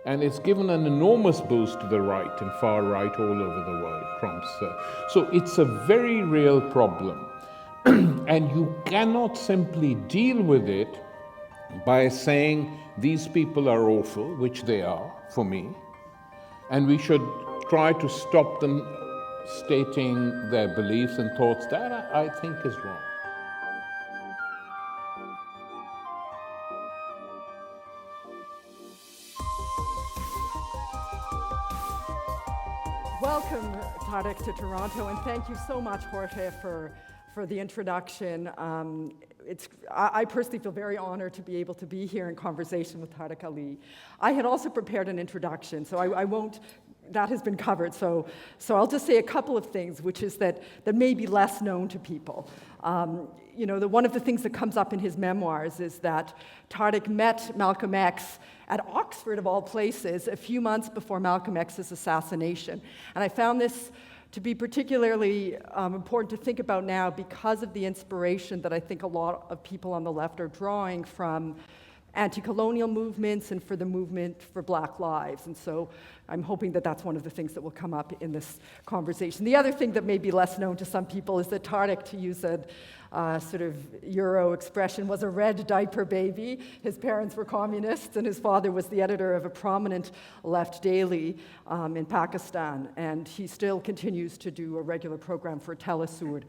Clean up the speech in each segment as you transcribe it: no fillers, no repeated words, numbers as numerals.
And it's given an enormous boost to the right and far right all over the world, Trump's. So it's a very real problem. And you cannot simply deal with it by saying these people are awful, which they are for me, and we should try to stop them stating their beliefs and thoughts. That I think is wrong. Welcome, Tariq, to Toronto, and thank you so much, Jorge, for the introduction. I personally feel very honored to be able to be here in conversation with Tariq Ali. I had also prepared an introduction, so I won't, that has been covered, so I'll just say a couple of things, which is that may be less known to people. You know, one of the things that comes up in his memoirs is that Tariq met Malcolm X at Oxford, of all places, a few months before Malcolm X's assassination. And I found this to be particularly important to think about now because of the inspiration that I think a lot of people on the left are drawing from anti-colonial movements and for the movement for Black lives. And so I'm hoping that that's one of the things that will come up in this conversation. The other thing that may be less known to some people is that Tariq, to use a sort of Euro expression, was a red diaper baby. His parents were communists, and his father was the editor of a prominent left daily in Pakistan. And he still continues to do a regular program for Telesur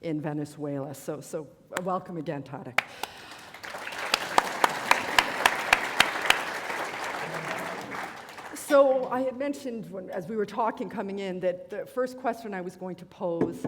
in Venezuela. So welcome again, Tariq. So I had mentioned, as we were talking coming in, that the first question I was going to pose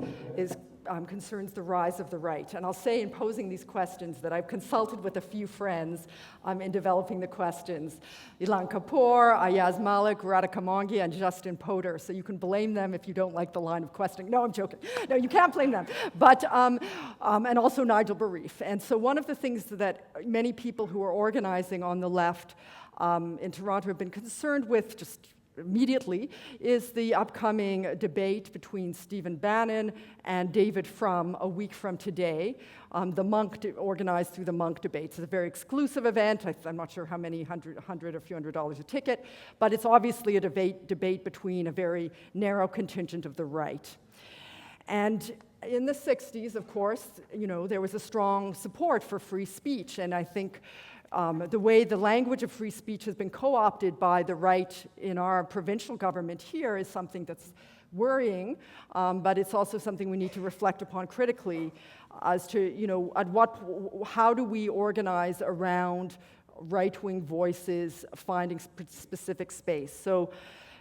concerns the rise of the right. And I'll say in posing these questions that I've consulted with a few friends in developing the questions. Ilan Kapoor, Ayaz Malik, Radhika Mongia, and Justin Potter. So you can blame them if you don't like the line of questioning. No, I'm joking. No, you can't blame them. But, and also Nigel Barif. And so one of the things that many people who are organizing on the left in Toronto have been concerned with just immediately is the upcoming debate between Stephen Bannon and David Frum a week from today. The Monk organized through the Monk debates. It's a very exclusive event. I'm not sure how many, $100 or a few $100 a ticket, but it's obviously a debate between a very narrow contingent of the right. And in the 60s, of course, you know, there was a strong support for free speech, and I think the way the language of free speech has been co-opted by the right in our provincial government here is something that's worrying, but it's also something we need to reflect upon critically as to, you know, how do we organize around right-wing voices finding specific space. So,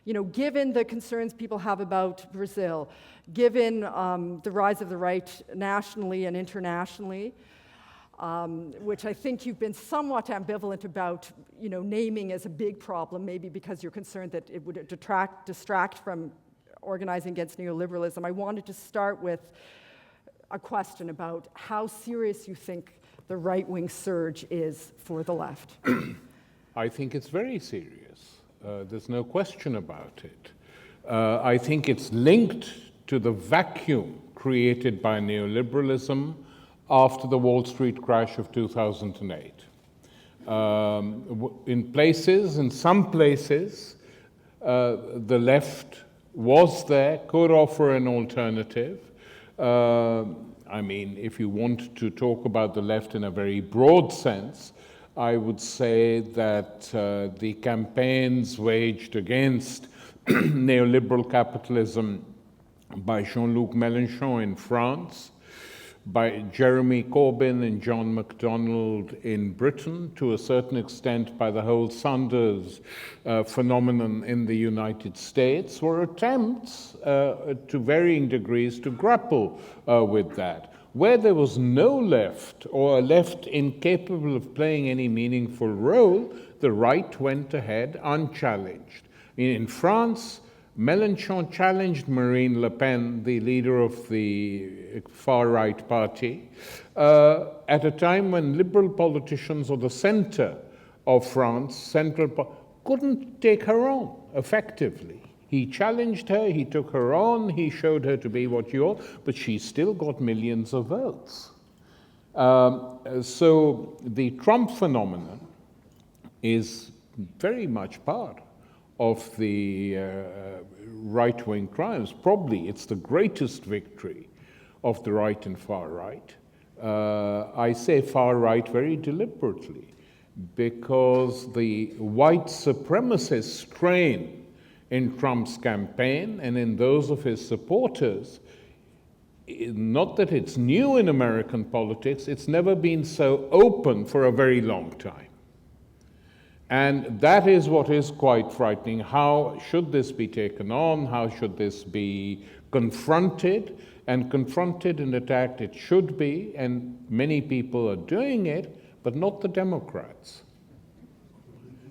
you know, given the concerns people have about Brazil, given the rise of the right nationally and internationally, which I think you've been somewhat ambivalent about, you know, naming as a big problem, maybe because you're concerned that it would distract from organizing against neoliberalism. I wanted to start with a question about how serious you think the right-wing surge is for the left. I think it's very serious. There's no question about it. I think it's linked to the vacuum created by neoliberalism after the Wall Street crash of 2008. In some places, the left was there, could offer an alternative. I mean, if you want to talk about the left in a very broad sense, I would say that the campaigns waged against neoliberal capitalism by Jean-Luc Mélenchon in France, by Jeremy Corbyn and John MacDonald in Britain, to a certain extent by the whole Sanders phenomenon in the United States, were attempts to varying degrees to grapple with that. Where there was no left, or a left incapable of playing any meaningful role, the right went ahead unchallenged. In France, Mélenchon challenged Marine Le Pen, the leader of the far-right party, at a time when liberal politicians of the center of France, couldn't take her on effectively. He challenged her, he took her on, he showed her to be what you are, but she still got millions of votes. So the Trump phenomenon is very much part of the right-wing triumphs. Probably it's the greatest victory of the right and far right. I say far right very deliberately because the white supremacist strain in Trump's campaign and in those of his supporters, not that it's new in American politics, it's never been so open for a very long time. And that is what is quite frightening. How should this be taken on? How should this be confronted? And confronted and attacked it should be, and many people are doing it, but not the Democrats.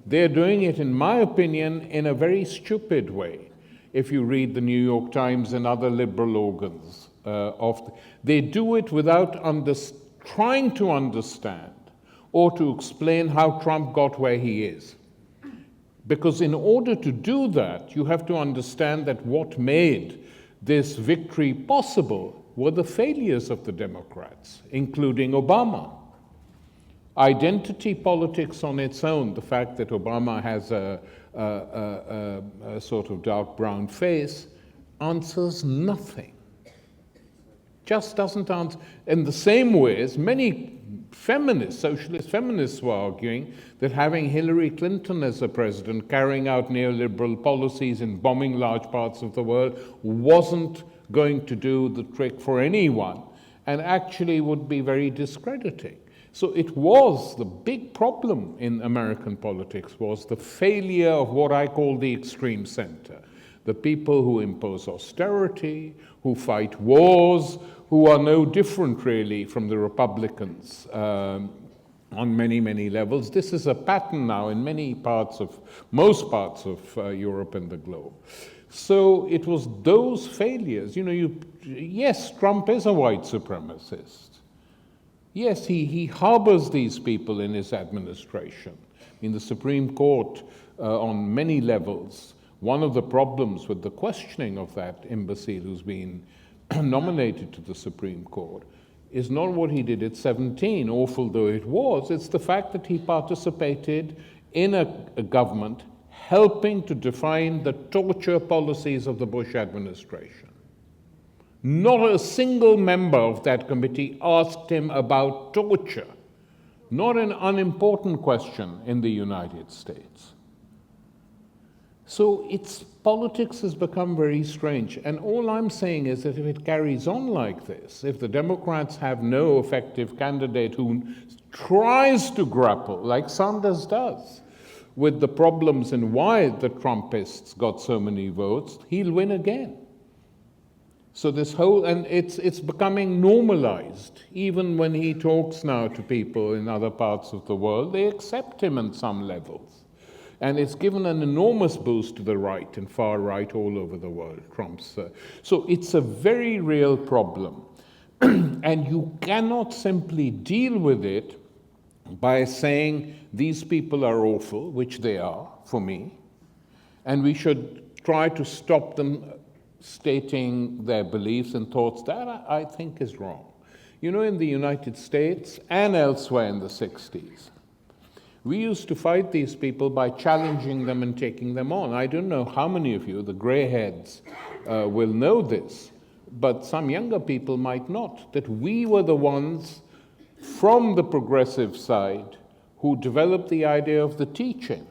They're doing it, in my opinion, in a very stupid way. If you read the New York Times and other liberal organs, they do it without trying to understand or to explain how Trump got where he is. Because in order to do that, you have to understand that what made this victory possible were the failures of the Democrats, including Obama. Identity politics on its own, the fact that Obama has a sort of dark brown face, answers nothing. Just doesn't answer. In the same way as many feminists, socialist feminists, were arguing that having Hillary Clinton as a president, carrying out neoliberal policies and bombing large parts of the world, wasn't going to do the trick for anyone, and actually would be very discrediting. So it was the big problem in American politics, was the failure of what I call the extreme center. The people who impose austerity, who fight wars, who are no different really from the Republicans on many, many levels. This is a pattern now in most parts of Europe and the globe. So it was those failures. Yes, Trump is a white supremacist. Yes, he harbors these people in his administration. In the Supreme Court, on many levels, one of the problems with the questioning of that imbecile who's been nominated to the Supreme Court is not what he did at 17, awful though it was, it's the fact that he participated in a government helping to define the torture policies of the Bush administration. Not a single member of that committee asked him about torture, not an unimportant question in the United States. So politics has become very strange. And all I'm saying is that if it carries on like this, if the Democrats have no effective candidate who tries to grapple, like Sanders does, with the problems and why the Trumpists got so many votes, he'll win again. So and it's becoming normalized. Even when he talks now to people in other parts of the world, they accept him on some levels. And it's given an enormous boost to the right and far right all over the world, Trump's. So it's a very real problem. And you cannot simply deal with it by saying these people are awful, which they are, for me, and we should try to stop them stating their beliefs and thoughts. That I think is wrong. In the United States and elsewhere in the 60s, we used to fight these people by challenging them and taking them on. I don't know how many of you, the greyheads, will know this, but some younger people might not, that we were the ones from the progressive side who developed the idea of the teaching,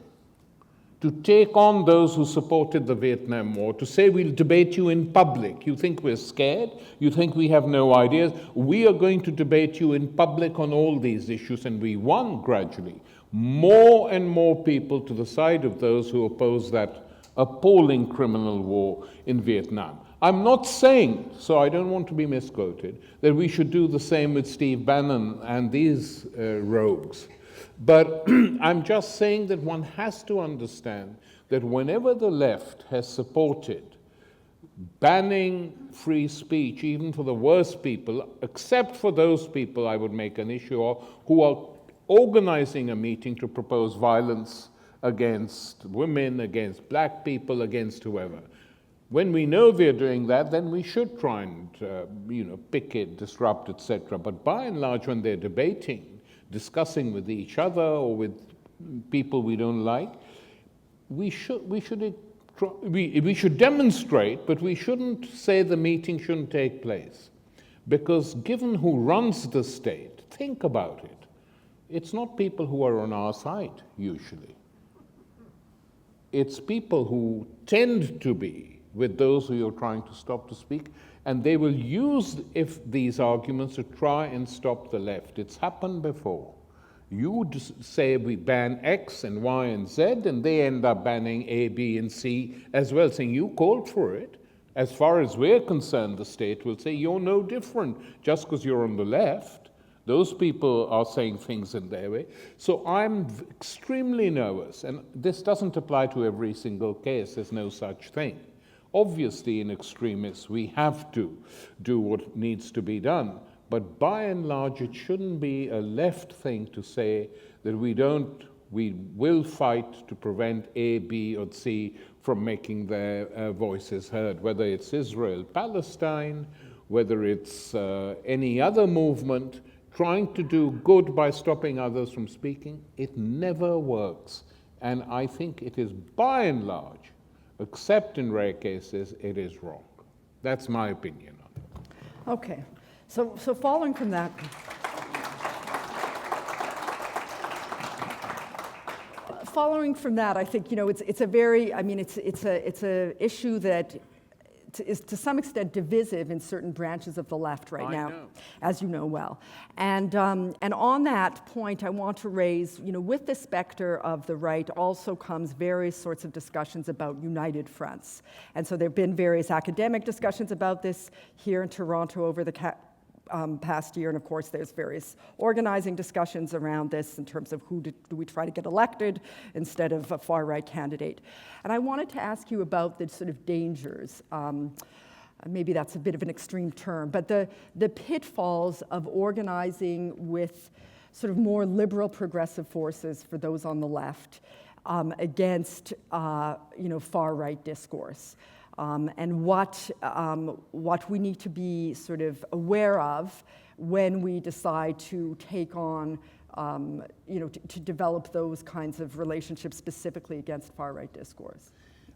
to take on those who supported the Vietnam War, to say we'll debate you in public. You think we're scared? You think we have no ideas? We are going to debate you in public on all these issues, and we won gradually. More and more people to the side of those who oppose that appalling criminal war in Vietnam. I'm not saying, so I don't want to be misquoted, that we should do the same with Steve Bannon and these rogues. But I'm just saying that one has to understand that whenever the left has supported banning free speech, even for the worst people, except for those people I would make an issue of, who are organizing a meeting to propose violence against women, against black people, against whoever. When we know they're doing that, then we should try and picket, disrupt, etc. But by and large, when they're debating, discussing with each other or with people we don't like, we should demonstrate, but we shouldn't say the meeting shouldn't take place. Because given who runs the state, think about it. It's not people who are on our side, usually. It's people who tend to be with those who you're trying to stop to speak, and they will use these arguments to try and stop the left. It's happened before. You say we ban X and Y and Z, and they end up banning A, B, and C as well, saying you called for it. As far as we're concerned, the state will say you're no different just because you're on the left. Those people are saying things in their way. So I'm extremely nervous, and this doesn't apply to every single case. There's no such thing. Obviously, in extremis, we have to do what needs to be done. But by and large, it shouldn't be a left thing to say that we will fight to prevent A, B, or C from making their voices heard, whether it's Israel, Palestine, whether it's any other movement trying to do good by stopping others from speaking. It never works. And I think it is by and large, except in rare cases, it is wrong. That's my opinion on it. Okay. So following from that, I think it's a very. I mean, it's a issue that is to some extent divisive in certain branches of the left right now, as you know well. And on that point, I want to raise, with the specter of the right also comes various sorts of discussions about united fronts. And so there have been various academic discussions about this here in Toronto over the past year, and of course there's various organizing discussions around this in terms of who do we try to get elected instead of a far-right candidate. And I wanted to ask you about the sort of dangers, maybe that's a bit of an extreme term, but the pitfalls of organizing with sort of more liberal progressive forces for those on the left against far-right discourse. And what we need to be sort of aware of when we decide to take on, to develop those kinds of relationships specifically against far-right discourse.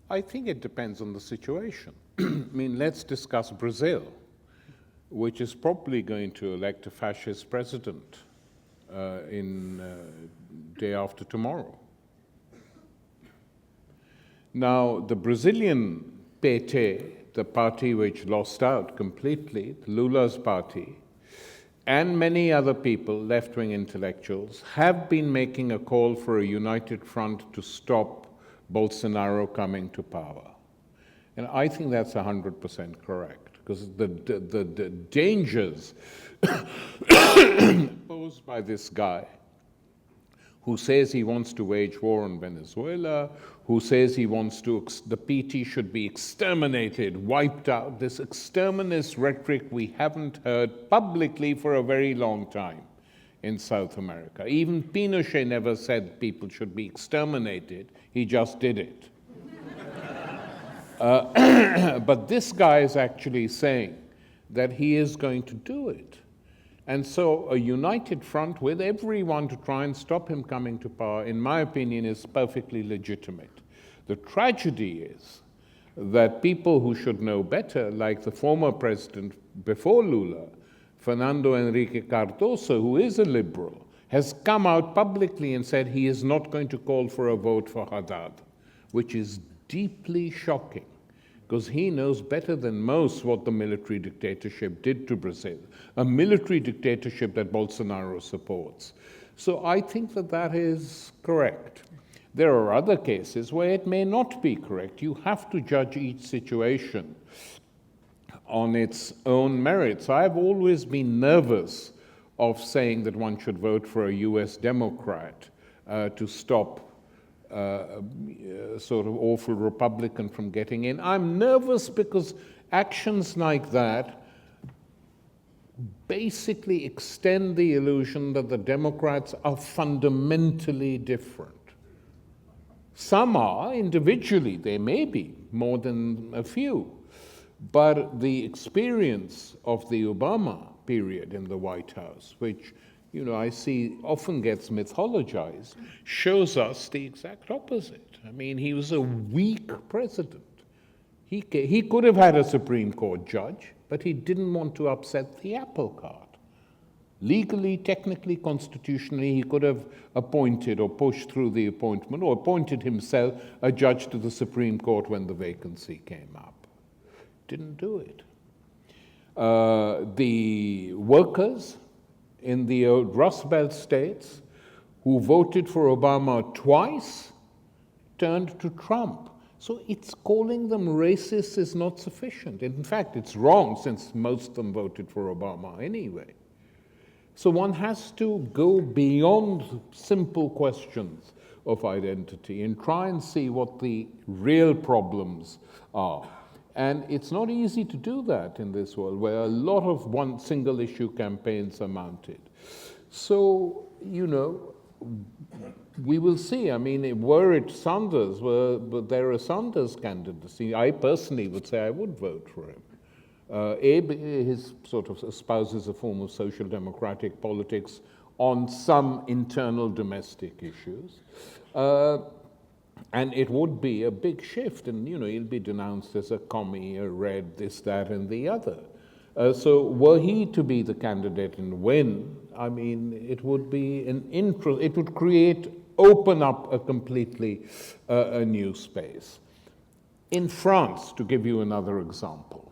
I think it depends on the situation. I mean, let's discuss Brazil, which is probably going to elect a fascist president day after tomorrow. Now, the Brazilian PT, the party which lost out completely, Lula's party, and many other people, left-wing intellectuals, have been making a call for a united front to stop Bolsonaro coming to power. And I think that's 100% correct, because the dangers posed by this guy, who says he wants to wage war on Venezuela, who says he wants the PT should be exterminated, wiped out, this exterminist rhetoric we haven't heard publicly for a very long time in South America. Even Pinochet never said people should be exterminated, he just did it. But this guy is actually saying that he is going to do it. And so a united front with everyone to try and stop him coming to power, in my opinion, is perfectly legitimate. The tragedy is that people who should know better, like the former president before Lula, Fernando Henrique Cardoso, who is a liberal, has come out publicly and said he is not going to call for a vote for Haddad, which is deeply shocking, because he knows better than most what the military dictatorship did to Brazil, a military dictatorship that Bolsonaro supports. So I think that that is correct. There are other cases where it may not be correct. You have to judge each situation on its own merits. I've always been nervous of saying that one should vote for a US Democrat to stop sort of awful Republican from getting in. I'm nervous because actions like that basically extend the illusion that the Democrats are fundamentally different. Some are, individually, they may be, more than a few. But the experience of the Obama period in the White House, which I see often gets mythologized, shows us the exact opposite. I mean, he was a weak president. He could have had a Supreme Court judge, but he didn't want to upset the apple cart. Legally, technically, constitutionally, he could have appointed or pushed through the appointment or appointed himself a judge to the Supreme Court when the vacancy came up. Didn't do it. The workers in the Rust Belt states who voted for Obama twice turned to Trump. So it's calling them racist is not sufficient. In fact, it's wrong since most of them voted for Obama anyway. So one has to go beyond simple questions of identity and try and see what the real problems are. And it's not easy to do that in this world where a lot of one single issue campaigns are mounted. So, we will see. I mean, were it Sanders, but there are Sanders candidacy, I personally would say I would vote for him. Abe is sort of espouses a form of social democratic politics on some internal domestic issues. And it would be a big shift, and he'll be denounced as a commie, a red, this, that, and the other. So were he to be the candidate and win, I mean, it would be it would open up a completely a new space. In France, to give you another example,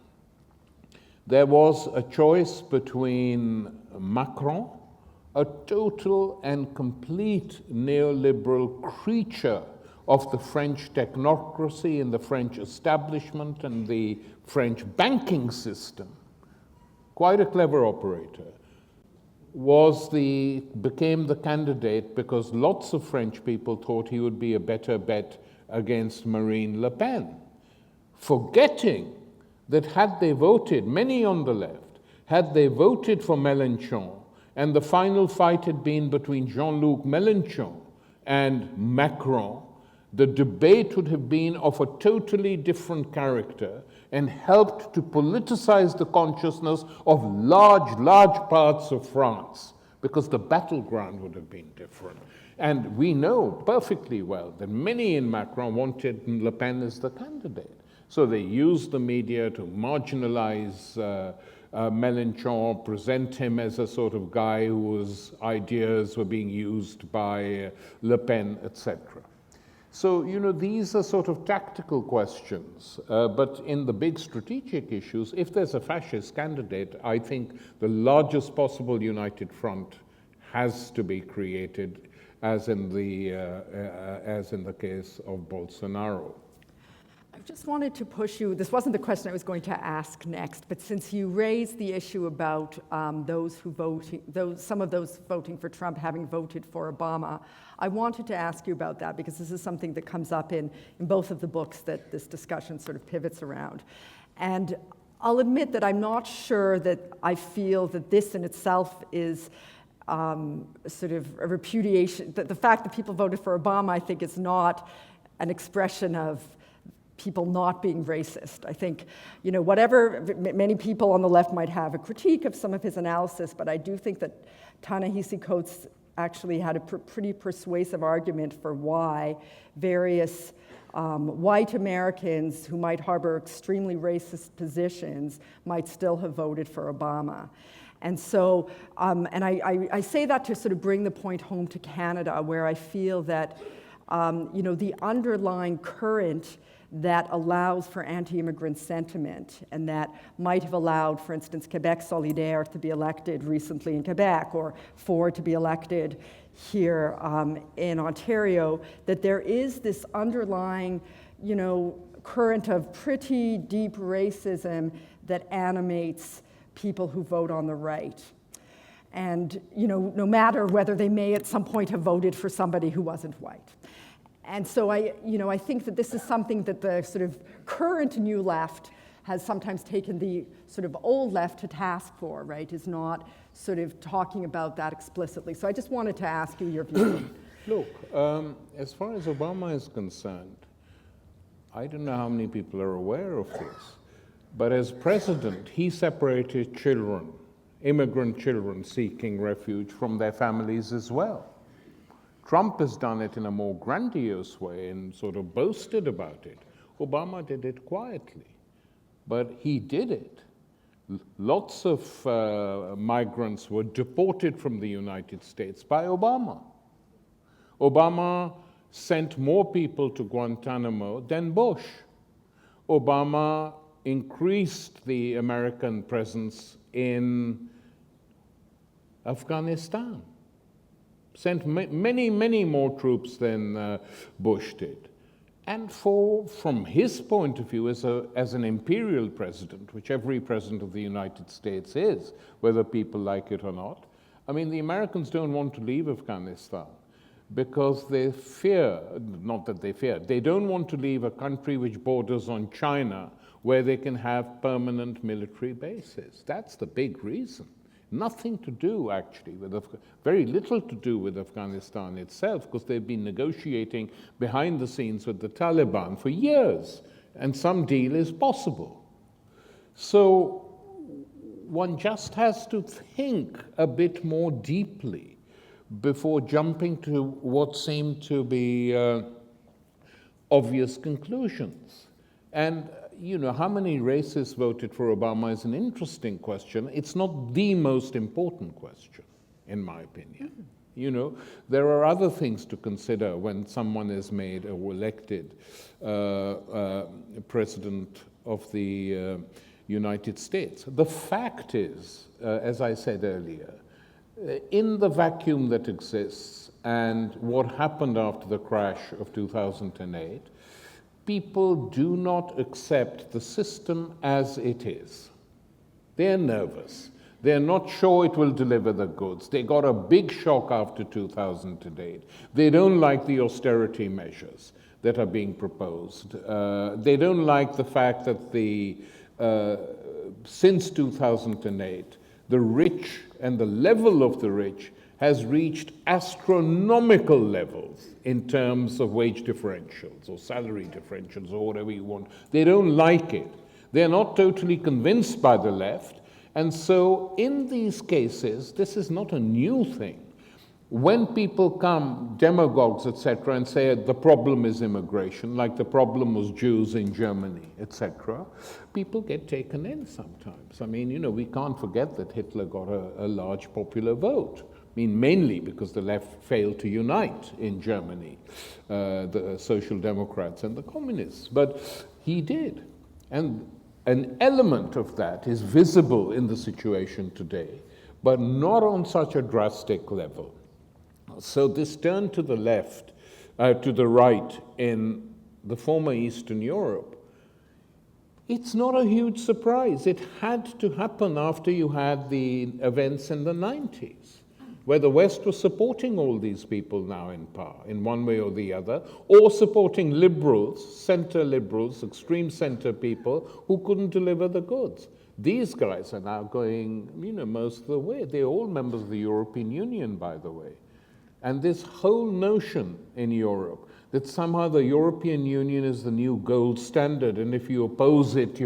there was a choice between Macron, a total and complete neoliberal creature of the French technocracy and the French establishment and the French banking system, quite a clever operator, became the candidate because lots of French people thought he would be a better bet against Marine Le Pen, forgetting that had they voted, many on the left, had they voted for Mélenchon, and the final fight had been between Jean-Luc Mélenchon and Macron, the debate would have been of a totally different character and helped to politicize the consciousness of large parts of France, because the battleground would have been different. And we know perfectly well that many in Macron wanted Le Pen as the candidate. So they used the media to marginalize Mélenchon, present him as a sort of guy whose ideas were being used by Le Pen, etc. So, these are sort of tactical questions, but in the big strategic issues, if there's a fascist candidate, I think the largest possible united front has to be created, as in the case of Bolsonaro. I just wanted to push you, this wasn't the question I was going to ask next, but since you raised the issue about some of those voting for Trump having voted for Obama, I wanted to ask you about that because this is something that comes up in both of the books that this discussion sort of pivots around. And I'll admit that I'm not sure that I feel that this in itself is sort of a repudiation, that the fact that people voted for Obama, I think, is not an expression of people not being racist. I think, whatever, many people on the left might have a critique of some of his analysis, but I do think that Ta-Nehisi Coates actually had a pretty persuasive argument for why various white Americans who might harbor extremely racist positions might still have voted for Obama. And so, and I say that to sort of bring the point home to Canada, where I feel that, the underlying current that allows for anti-immigrant sentiment and that might have allowed, for instance, Quebec Solidaire to be elected recently in Quebec, or Ford to be elected here in Ontario, that there is this underlying, current of pretty deep racism that animates people who vote on the right. And, no matter whether they may at some point have voted for somebody who wasn't white. And so I think that this is something that the sort of current new left has sometimes taken the sort of old left to task for, right, is not sort of talking about that explicitly. So I just wanted to ask you your view. Look, as far as Obama is concerned, I don't know how many people are aware of this, but as president, he separated children immigrant children seeking refuge from their families as well. Trump has done it in a more grandiose way and sort of boasted about it. Obama did it quietly, but he did it. Lots of migrants were deported from the United States by Obama. Obama sent more people to Guantanamo than Bush. Obama increased the American presence in Afghanistan, sent many, many more troops than Bush did. And from his point of view as an imperial president, which every president of the United States is, whether people like it or not, I mean, the Americans don't want to leave Afghanistan because they fear, not that they fear, they don't want to leave a country which borders on China where they can have permanent military bases. That's the big reason. Nothing to do, actually, very little to do with Afghanistan itself, because they've been negotiating behind the scenes with the Taliban for years, and some deal is possible. So one just has to think a bit more deeply before jumping to what seem to be obvious conclusions. And you know, how many racists voted for Obama is an interesting question. It's not the most important question, in my opinion. You know, there are other things to consider when someone is made or elected president of the United States. The fact is, as I said earlier, in the vacuum that exists and what happened after the crash of 2008, people do not accept the system as it is. They're nervous. They're not sure it will deliver the goods. They got a big shock after 2008. They don't like the austerity measures that are being proposed. They don't like the fact that since 2008, the rich and the level of the rich has reached astronomical levels in terms of wage differentials or salary differentials or whatever you want. They don't like it. They're not totally convinced by the left. And so in these cases, this is not a new thing. When people come, demagogues, etc., and say the problem is immigration, like the problem was Jews in Germany, etc., people get taken in sometimes. I mean, you know, we can't forget that Hitler got a large popular vote. I mean, mainly because the left failed to unite in Germany, the Social Democrats and the Communists. But he did. And an element of that is visible in the situation today, but not on such a drastic level. So this turn to the left, to the right in the former Eastern Europe, it's not a huge surprise. It had to happen after you had the events in the 90s. Where the West was supporting all these people now in power, in one way or the other, or supporting liberals, center liberals, extreme center people who couldn't deliver the goods. These guys are now going, you know, most of the way. They're all members of the European Union, by the way. And this whole notion in Europe that somehow the European Union is the new gold standard, and if you oppose it,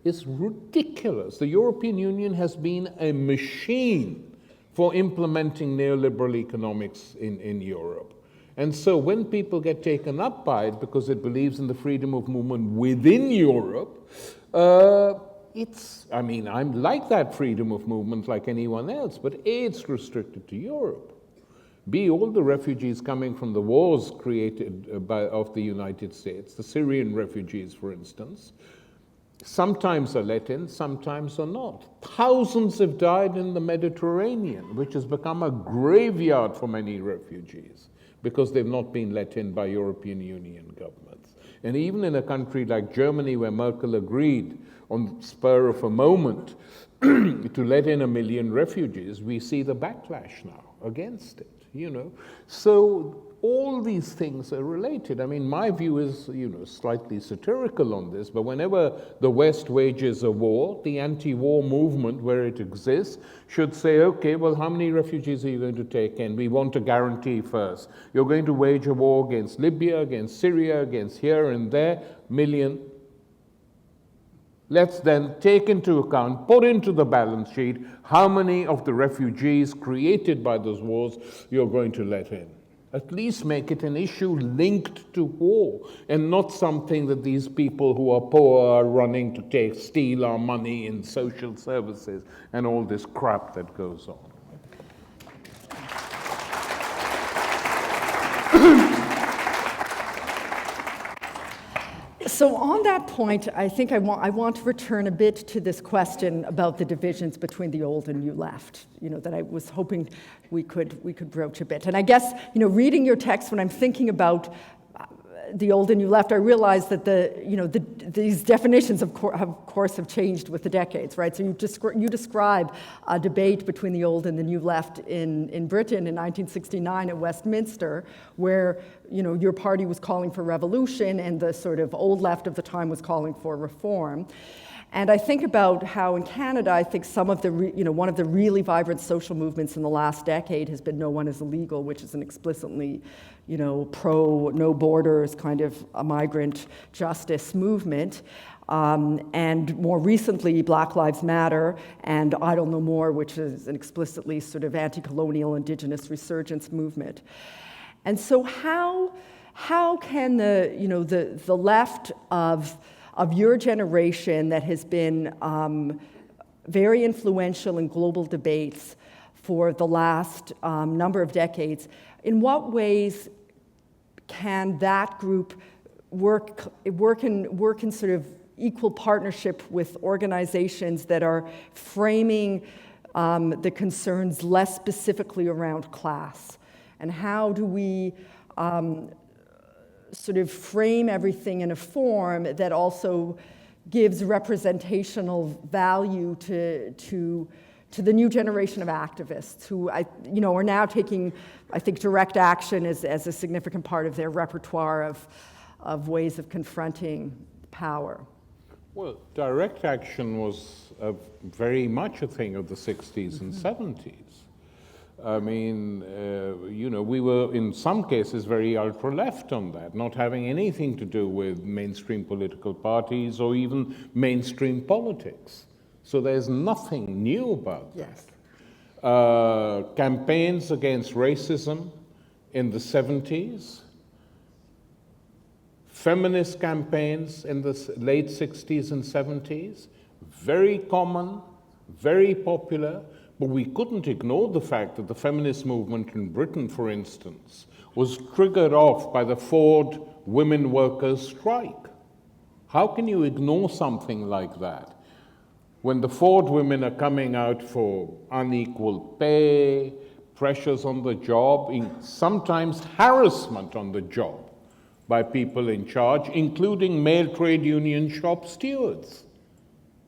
it's ridiculous. The European Union has been a machine for implementing neoliberal economics in Europe. And so when people get taken up by it because it believes in the freedom of movement within Europe, I mean, I'm like that freedom of movement like anyone else, but it's restricted to Europe. B, all the refugees coming from the wars created of the United States, the Syrian refugees, for instance, sometimes are let in, sometimes are not. Thousands have died in the Mediterranean, which has become a graveyard for many refugees because they've not been let in by European Union governments. And even in a country like Germany, where Merkel agreed on the spur of a moment to let in 1 million refugees, we see the backlash now against it, you know. So all these things are related. I mean, my view is, you know, slightly satirical on this, but whenever the West wages a war, the anti-war movement, where it exists, should say, okay, well, how many refugees are you going to take in? We want a guarantee first. You're going to wage a war against Libya, against Syria, against here and there, 1 million. Let's then take into account, put into the balance sheet, how many of the refugees created by those wars you're going to let in. At least make it an issue linked to war, and not something that these people who are poor are running to steal our money in social services and all this crap that goes on. So on that point, I think I want to return a bit to this question about the divisions between the old and new left, that I was hoping we could broach a bit. And I guess, reading your text, when I'm thinking about the old and new left, I realize that these definitions, of course, have changed with the decades, right? So you describe a debate between the old and the new left in Britain in 1969 at Westminster, where your party was calling for revolution, and the sort of old left of the time was calling for reform. And I think about how in Canada, I think some of the, one of the really vibrant social movements in the last decade has been No One is Illegal, which is an explicitly, pro, no borders kind of a migrant justice movement. And more recently, Black Lives Matter and Idle No More, which is an explicitly sort of anti-colonial indigenous resurgence movement. And so how can the left of your generation that has been very influential in global debates for the last number of decades, in what ways can that group work in sort of equal partnership with organizations that are framing the concerns less specifically around class? And how do we sort of frame everything in a form that also gives representational value to the new generation of activists who are now taking, I think, direct action as a significant part of their repertoire of ways of confronting power? Well, direct action was very much a thing of the 60s and 70s. I mean, we were in some cases very ultra-left on that, not having anything to do with mainstream political parties or even mainstream politics. So there's nothing new about that. Yes. Campaigns against racism in the 70s, feminist campaigns in the late 60s and 70s, very common, very popular. But we couldn't ignore the fact that the feminist movement in Britain, for instance, was triggered off by the Ford women workers' strike. How can you ignore something like that? When the Ford women are coming out for unequal pay, pressures on the job, sometimes harassment on the job by people in charge, including male trade union shop stewards.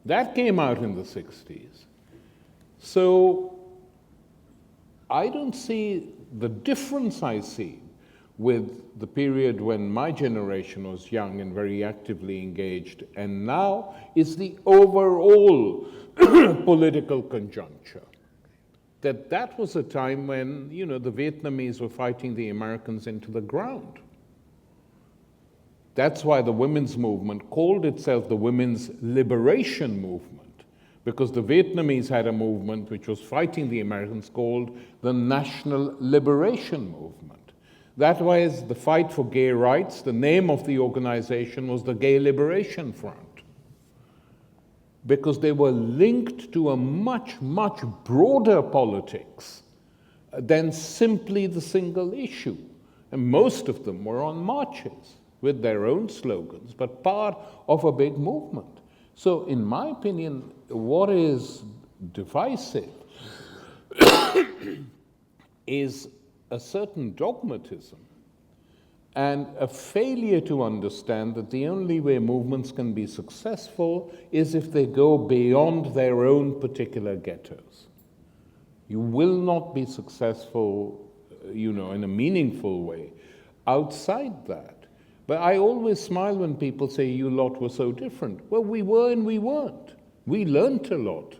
That came out in the 60s. So I don't see the difference I see with the period when my generation was young and very actively engaged, and now is the overall political conjuncture. That was a time when, the Vietnamese were fighting the Americans into the ground. That's why the women's movement called itself the Women's Liberation Movement, because the Vietnamese had a movement which was fighting the Americans called the National Liberation Movement. That was the fight for gay rights. The name of the organization was the Gay Liberation Front, because they were linked to a much, much broader politics than simply the single issue. And most of them were on marches with their own slogans, but part of a big movement. So, in my opinion, what is divisive is a certain dogmatism and a failure to understand that the only way movements can be successful is if they go beyond their own particular ghettos. You will not be successful, in a meaningful way outside that. But I always smile when people say, you lot were so different. Well, we were and we weren't. We learned a lot.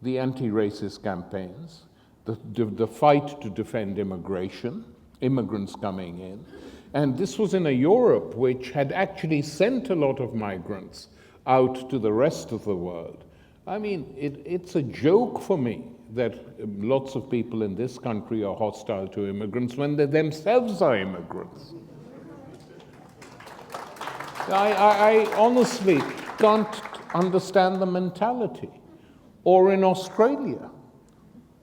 The anti-racist campaigns, the fight to defend immigration, immigrants coming in. And this was in a Europe which had actually sent a lot of migrants out to the rest of the world. I mean, it's a joke for me that lots of people in this country are hostile to immigrants when they themselves are immigrants. I honestly can't understand the mentality. Or in Australia,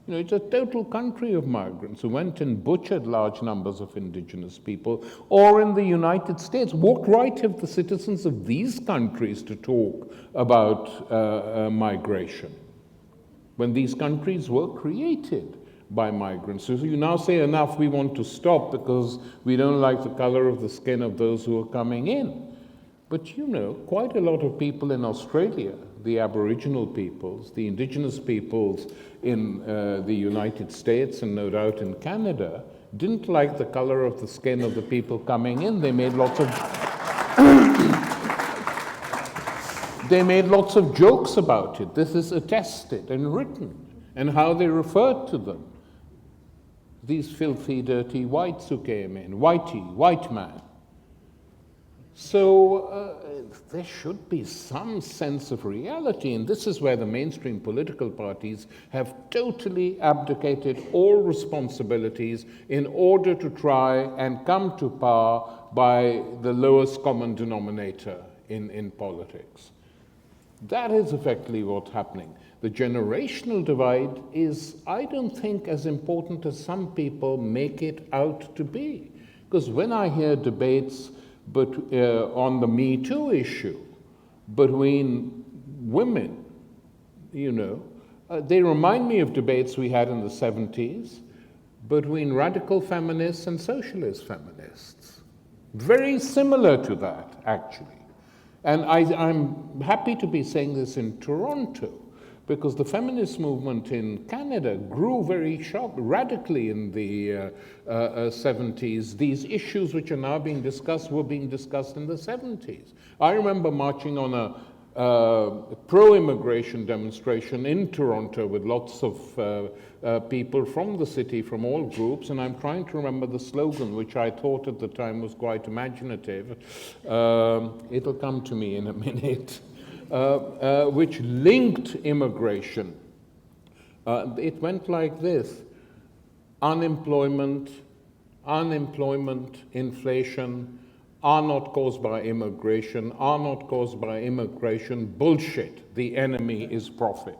you know, it's a total country of migrants who went and butchered large numbers of indigenous people. Or in the United States, what right have the citizens of these countries to talk about migration when these countries were created by migrants? So you now say, enough, we want to stop because we don't like the color of the skin of those who are coming in. But you know, quite a lot of people in Australia, the Aboriginal peoples, the indigenous peoples in the United States and no doubt in Canada, didn't like the color of the skin of the people coming in. They made lots of they made lots of jokes about it. This is attested and written, and how they referred to them. These filthy, dirty whites who came in, whitey, white man. So there should be some sense of reality, and this is where the mainstream political parties have totally abdicated all responsibilities in order to try and come to power by the lowest common denominator in politics. That is effectively what's happening. The generational divide is, I don't think, as important as some people make it out to be. Because when I hear debates on the Me Too issue between women, you know, they remind me of debates we had in the 70s between radical feminists and socialist feminists. Very similar to that, actually. And I'm happy to be saying this in Toronto, because the feminist movement in Canada grew very radically in the 70s. These issues which are now being discussed were being discussed in the 70s. I remember marching on a pro-immigration demonstration in Toronto with lots of people from the city, from all groups, and I'm trying to remember the slogan, which I thought at the time was quite imaginative. It'll come to me in a minute. Which linked immigration. It went like this: unemployment, inflation are not caused by immigration, bullshit. The enemy is profit.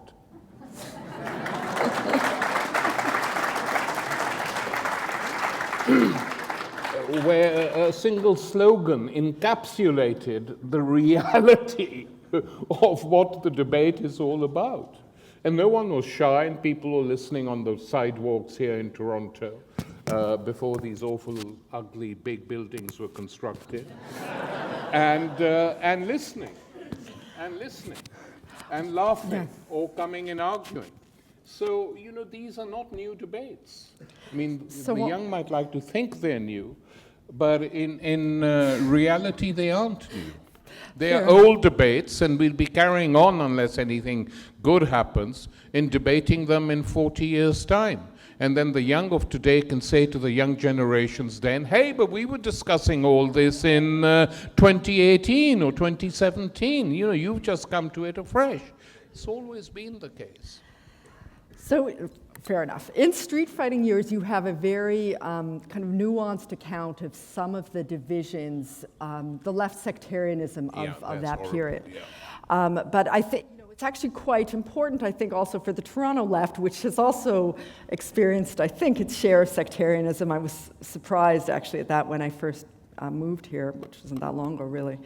Where a single slogan encapsulated the reality of what the debate is all about. And no one was shy, and people were listening on the sidewalks here in Toronto before these awful, ugly, big buildings were constructed, and listening, and laughing, or coming and arguing. So, you know, these are not new debates. I mean, the young might like to think they're new, but in reality, they aren't new. They are old debates, and we'll be carrying on, unless anything good happens, in debating them in 40 years' time. And then the young of today can say to the young generations then, hey, but we were discussing all this in 2018 or 2017. You know, you've just come to it afresh. It's always been the case. So, fair enough. In street fighting years, you have a very kind of nuanced account of some of the divisions, the left sectarianism of that horrible period. Yeah. But I think it's actually quite important, I think, also for the Toronto left, which has also experienced, I think, its share of sectarianism. I was surprised, actually, at that when I first moved here, which wasn't that long ago, really,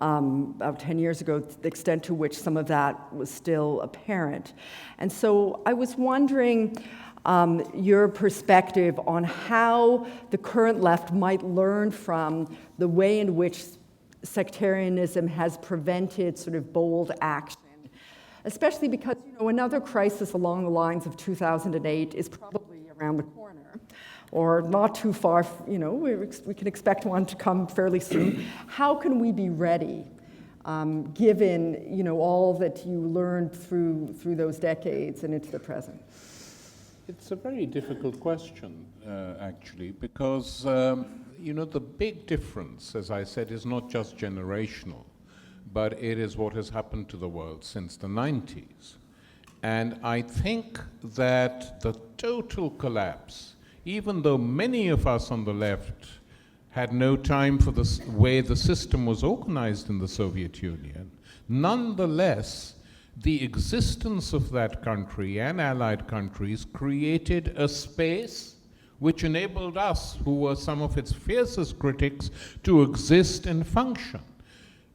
about 10 years ago, the extent to which some of that was still apparent. And so I was wondering your perspective on how the current left might learn from the way in which sectarianism has prevented sort of bold action, especially because, you know, another crisis along the lines of 2008 is probably around the corner, or not too far, you know, we can expect one to come fairly soon. How can we be ready, given, you know, all that you learned through those decades and into the present? It's a very difficult question, actually, because, you know, the big difference, as I said, is not just generational, but it is what has happened to the world since the 90s. And I think that the total collapse, even though many of us on the left had no time for the way the system was organized in the Soviet Union, nonetheless, the existence of that country and allied countries created a space which enabled us, who were some of its fiercest critics, to exist and function.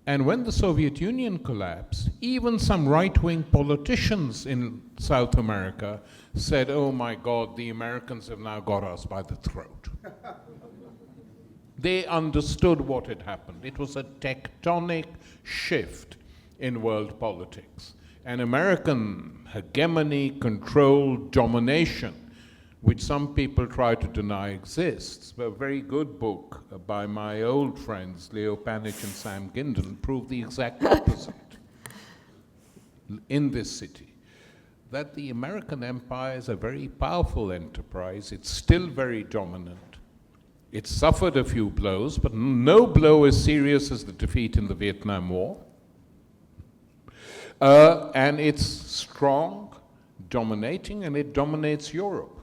And when the Soviet Union collapsed, even some right-wing politicians in South America said, oh my God, the Americans have now got us by the throat. They understood what had happened. It was a tectonic shift in world politics. An American hegemony, control, domination, which some people try to deny exists. A very good book by my old friends, Leo Panich and Sam Gindin, proved the exact opposite in this city. That the American empire is a very powerful enterprise. It's still very dominant. It suffered a few blows, but no blow as serious as the defeat in the Vietnam War. And it's strong, dominating, and it dominates Europe.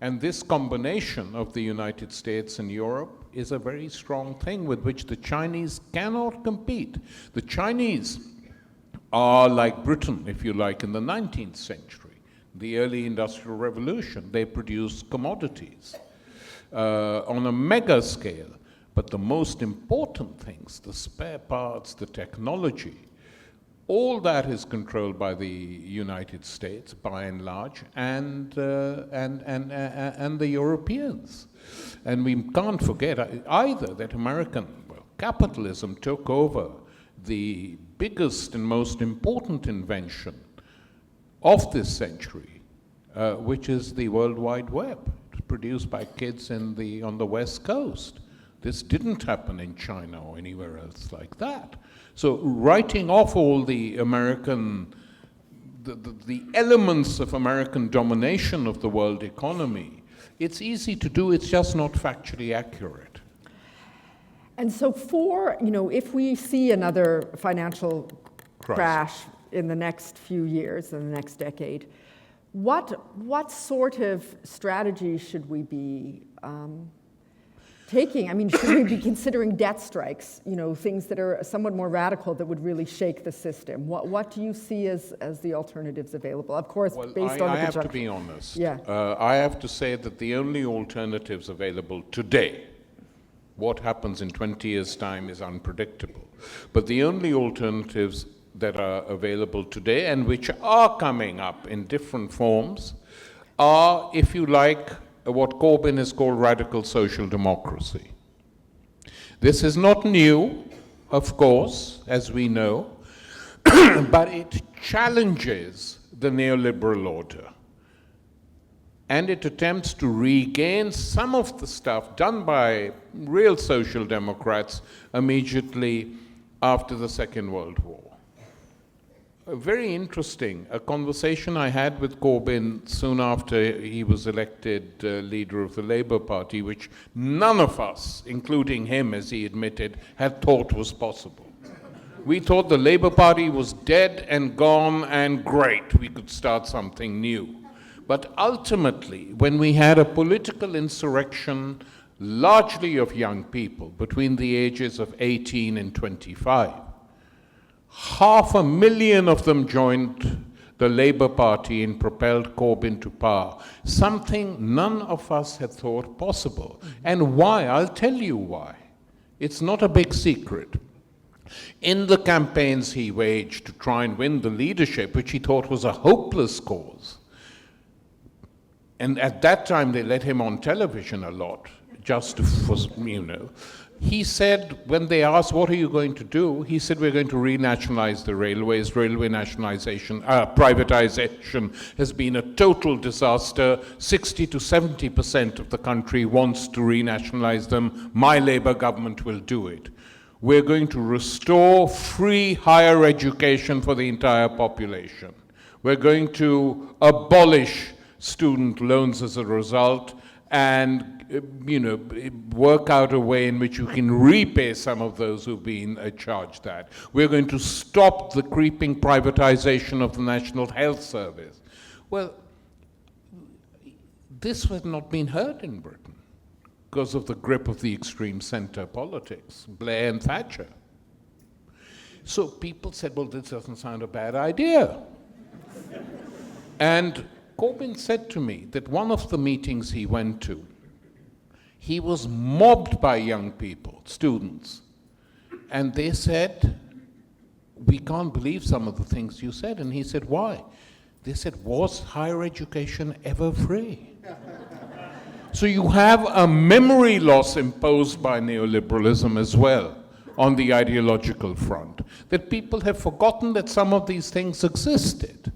And this combination of the United States and Europe is a very strong thing with which the Chinese cannot compete. The Chinese are like Britain, if you like, in the 19th century, the early Industrial Revolution. They produce commodities on a mega scale. But the most important things, the spare parts, the technology, all that is controlled by the United States, by and large, and the Europeans. And we can't forget either that American capitalism took over the biggest and most important invention of this century, which is the World Wide Web, produced by kids on the West Coast. This didn't happen in China or anywhere else like that. So writing off all the the elements of American domination of the world economy, it's easy to do, it's just not factually accurate. And so if we see another financial crash in the next few years, in the next decade, what sort of strategy should we be taking? I mean, should we be considering debt strikes, things that are somewhat more radical that would really shake the system? What do you see as the alternatives available? Of course, based on the I have to be honest. Yeah. I have to say that the only alternatives available today, what happens in 20 years' time is unpredictable. But the only alternatives that are available today and which are coming up in different forms are, if you like, what Corbyn has called radical social democracy. This is not new, of course, as we know, but it challenges the neoliberal order. And it attempts to regain some of the stuff done by real social democrats immediately after the Second World War. Very interesting, a conversation I had with Corbyn soon after he was elected leader of the Labour Party, which none of us, including him, as he admitted, had thought was possible. We thought the Labour Party was dead and gone and great, we could start something new. But ultimately, when we had a political insurrection, largely of young people, between the ages of 18 and 25, 500,000 of them joined the Labour Party and propelled Corbyn to power, something none of us had thought possible. And why? I'll tell you why. It's not a big secret. In the campaigns he waged to try and win the leadership, which he thought was a hopeless cause, and at that time they let him on television a lot, just for, he said, when they asked, what are you going to do? He said, we're going to renationalize the railways. Railway nationalization, privatization has been a total disaster. 60 to 70% of the country wants to renationalize them. My Labour government will do it. We're going to restore free higher education for the entire population. We're going to abolish student loans as a result and work out a way in which you can repay some of those who've been charged that. We're going to stop the creeping privatization of the National Health Service. Well, this has not been heard in Britain because of the grip of the extreme center politics, Blair and Thatcher. So people said, well, this doesn't sound a bad idea. And Corbyn said to me that one of the meetings he went to, he was mobbed by young people, students, and they said, we can't believe some of the things you said. And he said, why? They said, was higher education ever free? So you have a memory loss imposed by neoliberalism as well on the ideological front, that people have forgotten that some of these things existed.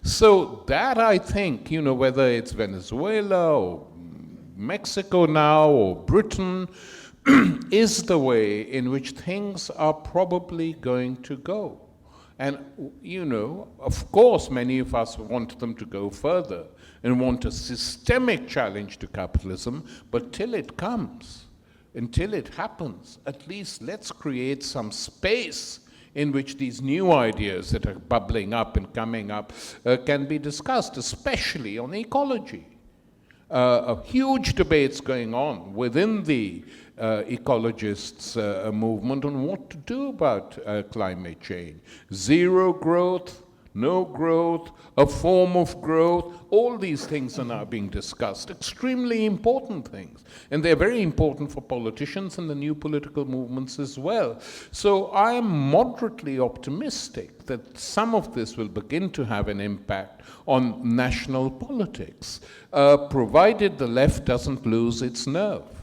So that, I think, whether it's Venezuela or Mexico now or Britain, is the way in which things are probably going to go. And, of course, many of us want them to go further and want a systemic challenge to capitalism, but till it comes, until it happens, at least let's create some space in which these new ideas that are bubbling up and coming up can be discussed, especially on ecology. Huge debates going on within the ecologists' movement on what to do about climate change. Zero growth, no growth, a form of growth, all these things are now being discussed, extremely important things. And they're very important for politicians and the new political movements as well. So I am moderately optimistic that some of this will begin to have an impact on national politics, provided the left doesn't lose its nerve.